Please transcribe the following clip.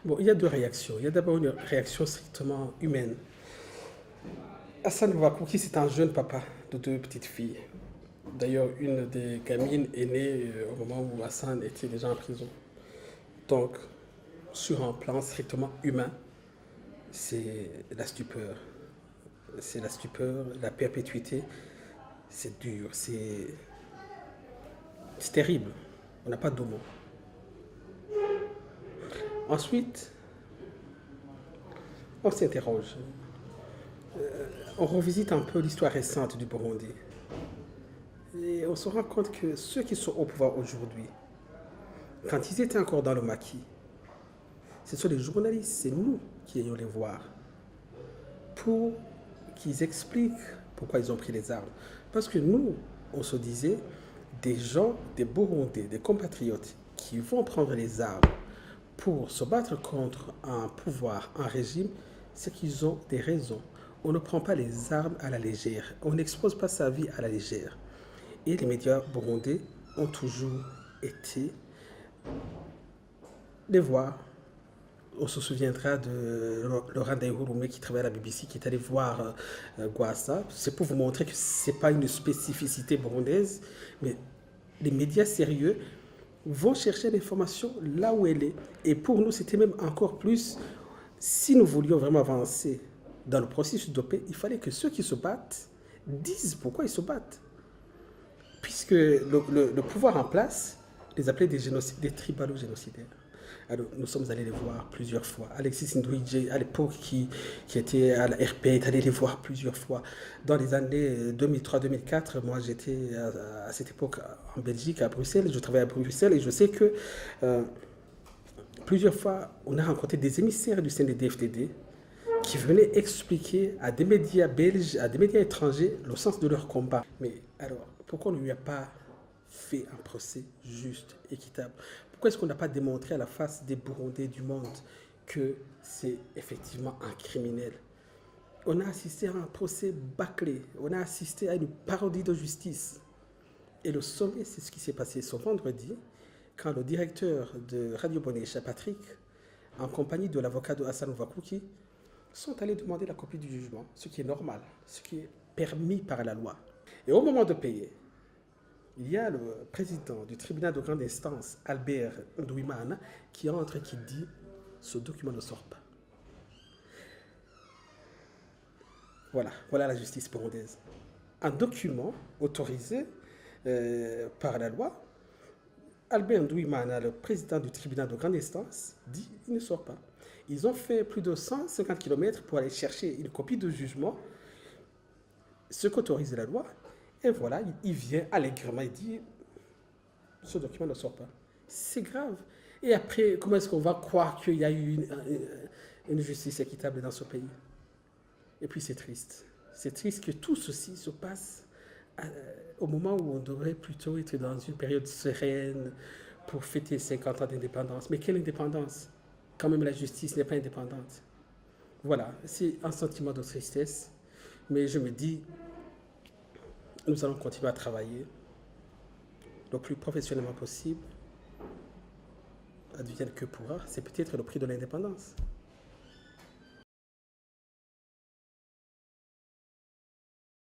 Bon, il y a deux réactions. Il y a d'abord une réaction strictement humaine. Hassan Wakuki, c'est un jeune papa de deux petites filles. D'ailleurs, une des gamines est née au moment où Hassan était déjà en prison. Donc, sur un plan strictement humain, c'est la stupeur. C'est la stupeur, la perpétuité. C'est dur, c'est terrible. On n'a pas de mots. Ensuite, on s'interroge. On revisite un peu l'histoire récente du Burundi. Et on se rend compte que ceux qui sont au pouvoir aujourd'hui, quand ils étaient encore dans le maquis, ce sont les journalistes, c'est nous qui ayons les voir pour qu'ils expliquent pourquoi ils ont pris les armes. Parce que nous, on se disait, des gens, des Burundais, des compatriotes qui vont prendre les armes pour se battre contre un pouvoir, un régime, c'est qu'ils ont des raisons. On ne prend pas les armes à la légère. On n'expose pas sa vie à la légère. Et les médias burundais ont toujours été les voir. On se souviendra de Laurent Daihurume qui travaille à la BBC, qui est allé voir Gwassa. C'est pour vous montrer que ce n'est pas une spécificité burundaise, mais les médias sérieux vont chercher l'information là où elle est. Et pour nous, c'était même encore plus, si nous voulions vraiment avancer dans le processus de paix, il fallait que ceux qui se battent disent pourquoi ils se battent. Puisque le pouvoir en place les appelait des tribalo-génocidaires. Alors, nous sommes allés les voir plusieurs fois. Alexis Ndouidje, à l'époque, qui était à la RP, est allé les voir plusieurs fois. Dans les années 2003-2004, moi j'étais à cette époque en Belgique, à Bruxelles. Je travaillais à Bruxelles et je sais que plusieurs fois, on a rencontré des émissaires du CNDD-FDD qui venaient expliquer à des médias belges, à des médias étrangers, le sens de leur combat. Mais alors, pourquoi on ne lui a pas fait un procès juste, équitable? Pourquoi est-ce qu'on n'a pas démontré à la face des Burundais du monde que c'est effectivement un criminel? On a assisté à un procès bâclé, on a assisté à une parodie de justice. Et le sommet, c'est ce qui s'est passé ce vendredi, quand le directeur de Radio Bonécha, Patrick, en compagnie de l'avocat de Hassan Wakuki, sont allés demander la copie du jugement, ce qui est normal, ce qui est permis par la loi. Et au moment de payer, il y a le président du tribunal de grande instance, Albert Ndouimana, qui entre et qui dit « ce document ne sort pas ». Voilà la justice burundaise. Un document autorisé par la loi, Albert Ndouimana, le président du tribunal de grande instance, dit « il ne sort pas ». Ils ont fait plus de 150 km pour aller chercher une copie de jugement, ce qu'autorise la loi. Et voilà, il vient allègrement, il dit ce document ne sort pas. C'est grave. Et après, comment est-ce qu'on va croire qu'il y a eu une justice équitable dans ce pays? Et puis c'est triste. C'est triste que tout ceci se passe au moment où on devrait plutôt être dans une période sereine pour fêter 50 ans d'indépendance. Mais quelle indépendance? Quand même la justice n'est pas indépendante. Voilà, c'est un sentiment de tristesse. Mais je me dis, nous allons continuer à travailler le plus professionnellement possible. Advienne que pourra, c'est peut-être le prix de l'indépendance.